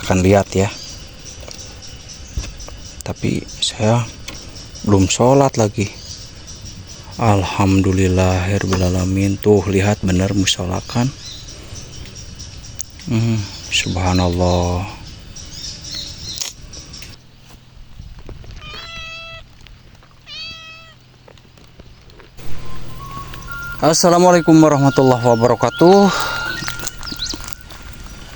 akan lihat ya. Tapi saya belum sholat lagi. Alhamdulillahirobbilalamin. Tuh lihat bener musola kan. Subhanallah. Assalamualaikum warahmatullahi wabarakatuh.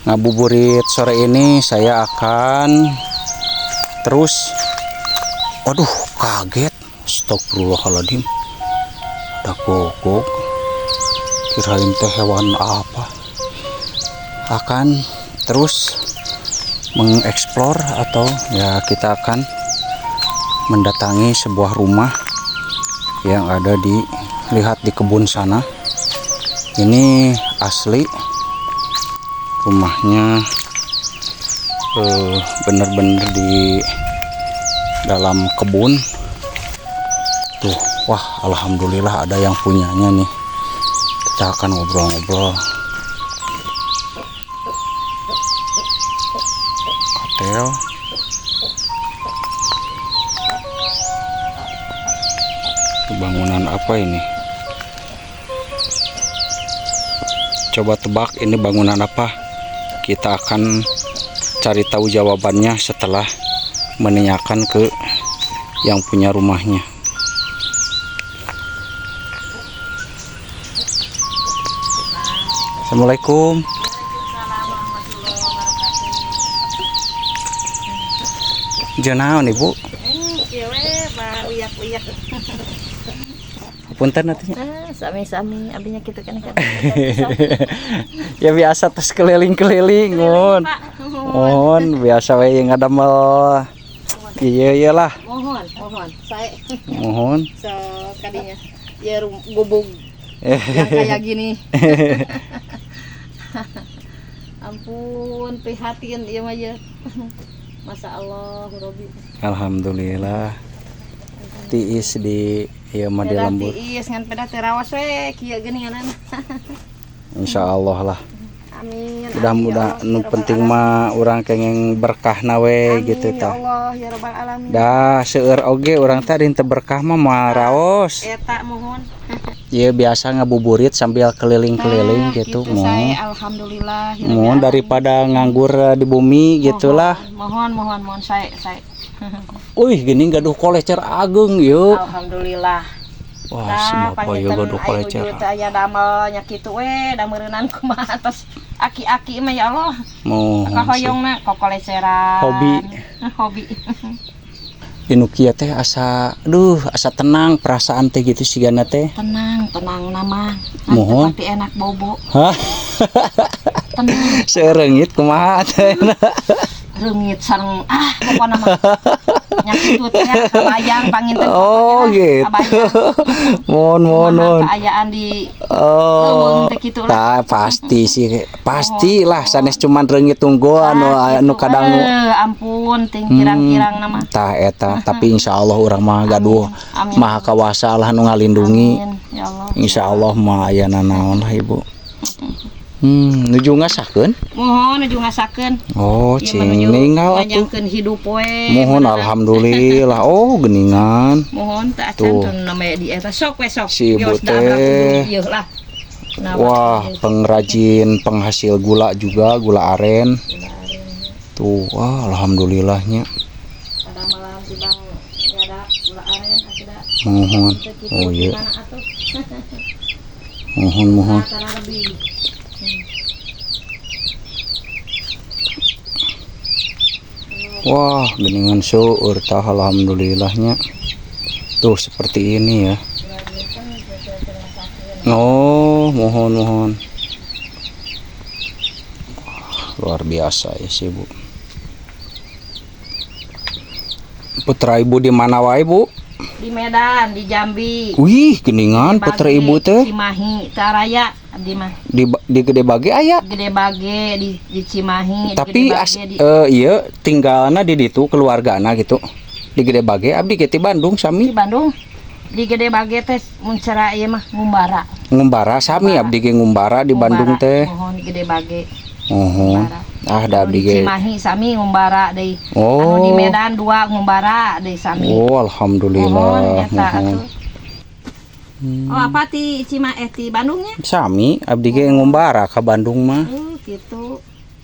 Ngabuburit sore ini saya akan terus. Waduh, kaget. Astagfirullahaladzim. Ada gogok. Kirain teh hewan apa. Akan terus mengeksplor atau ya kita akan mendatangi sebuah rumah yang ada lihat di kebun sana. Ini asli rumahnya, bener-bener di dalam kebun tuh. Wah, alhamdulillah ada yang punyanya nih. Kita akan ngobrol-ngobrol. Hotel. Bangunan apa ini? Coba tebak ini bangunan apa? Kita akan cari tahu jawabannya setelah menanyakan ke yang punya rumahnya. Assalamualaikum. Jangan nih Bu. Punten artinya. Sami-sami abinya gitu kan. Ya biasa terus keliling-keliling mohon biasa we yang ada mal. Iya iyalah. Mohon saya. Mohon. Sekadinya ya gubug yang kayak gini. Ampun prihatin ieu mah ya. Masya Allah Robi. Alhamdulillah. Tiis di ieu mah di lembur. Tiis ngan peda terawas we kieu geuninganan. Insyaallah lah. Amin. Mudah-mudahan nu penting mah urang kenging berkahna we gitu ya tah. Allah ya rabbal alamin. Dah seueur oge urang teh teu berkah mah moal raos. Eta mohon. Ieu biasa ngabuburit sambil keliling-keliling gitu mohon. Alhamdulillah. Mohon daripada nganggur di bumi gitulah. Mohon saya. Wih, gini gaduh kolecer agung yuk. Alhamdulillah. Wah, semua ya gaduh kolecer. Aya damel nya kitu we, dameureunnan kumaha tos aki-aki mah ya Allah. Kahoyongna kokoleceran. Hobi. Inu kieu teh asa tenang perasaan teh gitu sigana teh. Tenang nama. Mohon. Tapi enak bobo. Hah? Tenang. Sereungit kumaha teh. Reungit sareng pokona mah nyakitut teh kabayang panginten. Oh gitu. Mohon. Keayaan di leuweung teh kitu lah. Pasti sih. Pastilah sanes cuman reungit unggul anu kadangu. Ampun ting kirang-kirang nama. Tah eta tapi insyaallah urang mah gaduh Maha Kawasa lah nu ngalindungi. Amin ya Allah. Insyaallah mah aya nanaon lah Ibu. Nuju ngasakeun? Mohon nuju ngasakeun. Oh, cing ninggal atuh. Panjangkeun hidup we. Mohon alhamdulillah. Oh, geuningan. Mohon teh acan namanya di eta sok we sok. Si Ibu teh. Wah, pengrajin penghasil gula juga, gula aren. Tuh, wah alhamdulillahnya. Pada malam si Bang ada gula aren ada. Mohon. Oh iya. Mohon. Wah, geningan syukur tah alhamdulillahnya. Tuh seperti ini ya. Oh, mohon. Luar biasa ya sih Bu. Putra Ibu di mana wae Bu? Di Medan, di Jambi. Wih, geningan putra Ibu teh. Cimahi, Taraya abdi mah. Di Gede Bage aya. Gede Bage di Cimahi. Tapi iya tinggalna di ditu keluargana gitu. Di Gede Bage abdi ge ti Bandung sami. Di Bandung. Di Gede Bage teh mun cara ieu mah ngumbara. Ngumbara sami abdi ge ngumbara di Bandung teh. Mohon di Gede Bage. Mohon. Da abdi Di ge. Cimahi sami ngumbara deui. Oh. Anu di Medan 2 ngumbara deui sami. Oh, alhamdulillah. Eta Mohon. atuh. Oh, apa ti ti Bandungnya? Sami abdi ge ngumbara ka Bandung mah. Gitu.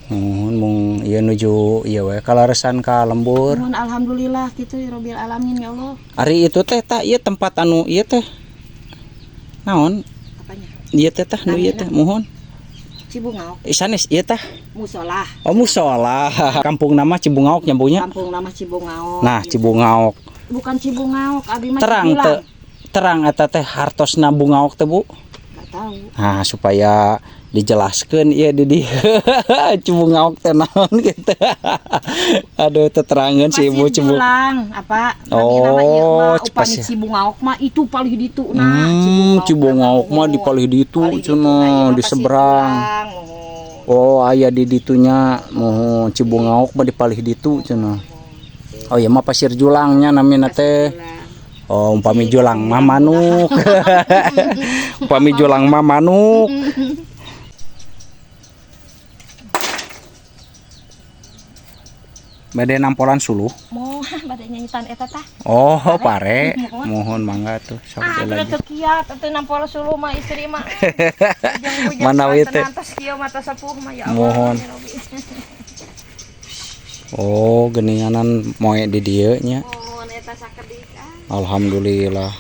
Mohon mung ieu nuju ieu we kalaresan ka lembur. Mohon alhamdulillah gitu ya Rabbil alamin ya Allah. Ari itu teh tah ieu tempat anu ieu teh. Naon? Apanya? Ieu teh tah nu ieu teh mohon. Cibungaok. Sanes ieu tah. Musola. Oh, musola. Kampung nama Cibungaok nyambunya. Kampung nama Cibungaok. Nah, gitu. Cibungaok. Bukan Cibungaok, abi mah Terang Cibilang. teh. Terang eta teh hartosna Bungaok teh, Bu. Enggak tahu. Nah, supaya dijelaskan ieu di dieu. Cibungaok teh naon gitu. Aduh, teterangan si Ibu Cibung. Cibilang, apa? Oh, upami Cibungaok mah itu palih ditu Cibungaok mah di palih ditu cenah di seberang. Oh, aya di ditunya mohon Cibungaok mah di palih ditu cenah. Oh iya mah pasir julangnya namina teh. Oh, umpami julang mah manuk. Umpami julang mah manuk. Bade nampolan suluh. Moh, bade nyanyitan eta tah. Oh, pare. Mohon mangga tuh sok Udah lagi. tekiat atuh nampolan suluh mah istri mah. Mana we teh? Atas kieu mata sepuh mah ya Allah. Mohon. Oh, geninganan moe di dieu nya. Mohon eta sakedik. Alhamdulillah.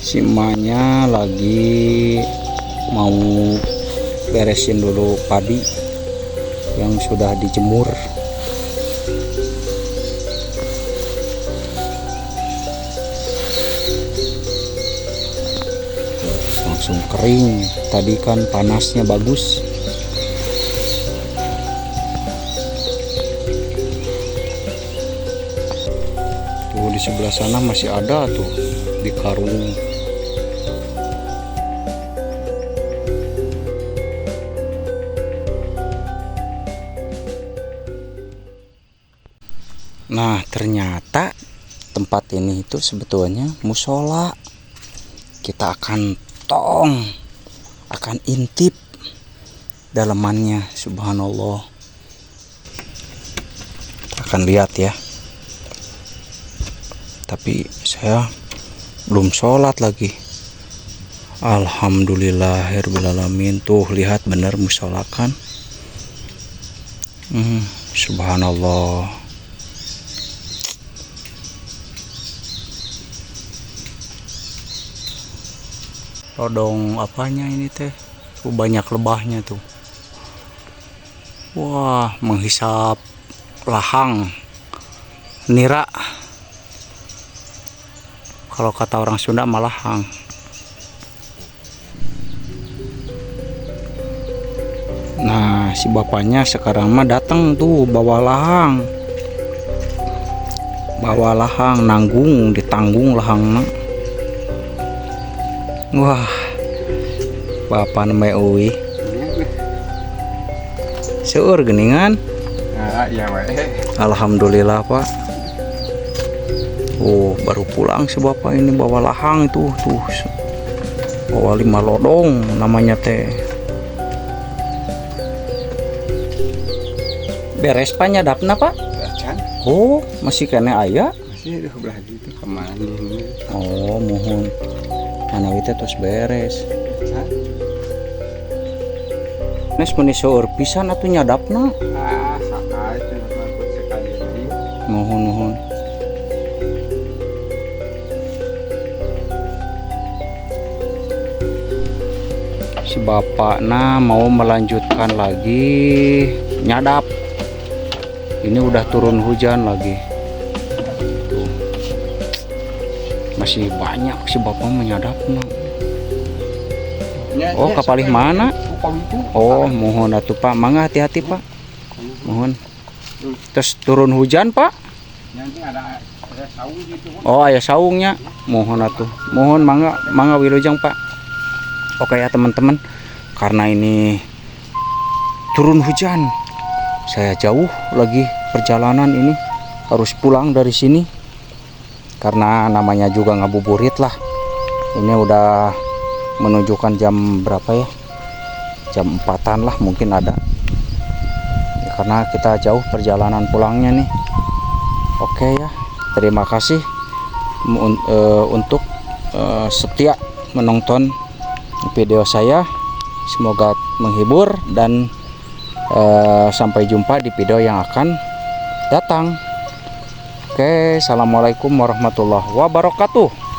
Si emaknya lagi mau beresin dulu padi yang sudah dijemur. Langsung kering. Tadi kan panasnya bagus. Tuh di sebelah sana masih ada tuh di karung. Nah, ternyata tempat ini itu sebetulnya musola. Kita akan intip dalamannya, subhanallah. Akan lihat ya. Tapi saya belum sholat lagi. Alhamdulillahirrahmanirrahim. Tuh lihat bener musola kan. Subhanallah. Rodong apanya ini teh? Banyak lebahnya tuh. Wah, menghisap lahang. Nira. Kalau kata orang Sunda malahang. Nah, si bapaknya sekarang mah datang tuh bawa lahang. Bawa lahang, nanggung, ditanggung lahangna. Wah, bapak namanya Uwi. Seueur geningan. Alhamdulillah Pak. Oh, baru pulang si bapak ini bawa lahang itu tuh. Bawa 5 lodong namanya teh. Beres panyadapna Pak? Oh, masih kena aya? Masih di sebelah itu kemana ini? Oh, mohon. Mana itu terus beres. Nes meni seueur pisan atuh nyadapna. Sakal itu sekali lagi. Mohon. Si bapakna mau melanjutkan lagi nyadap. Ini udah turun hujan lagi. Tuh. Masih banyak si bapak menyadapna. Oh, kapalih mana? Oh, mohon atuh Pak. Mangga hati-hati Pak. Mohon. Terus turun hujan Pak? Nanti ada saung gitu. Oh, aya saungnya. Mohon atuh. Mohon mangga wilujeng Pak. Oke ya teman-teman. Karena ini turun hujan. Saya jauh lagi perjalanan ini. Harus pulang dari sini. Karena namanya juga ngabuburit lah. Ini udah menunjukkan jam berapa ya, jam 4-an lah mungkin ada ya, karena kita jauh perjalanan pulangnya nih. Oke ya, terima kasih untuk setia menonton video saya. Semoga menghibur dan sampai jumpa di video yang akan datang. Oke, assalamualaikum warahmatullahi wabarakatuh.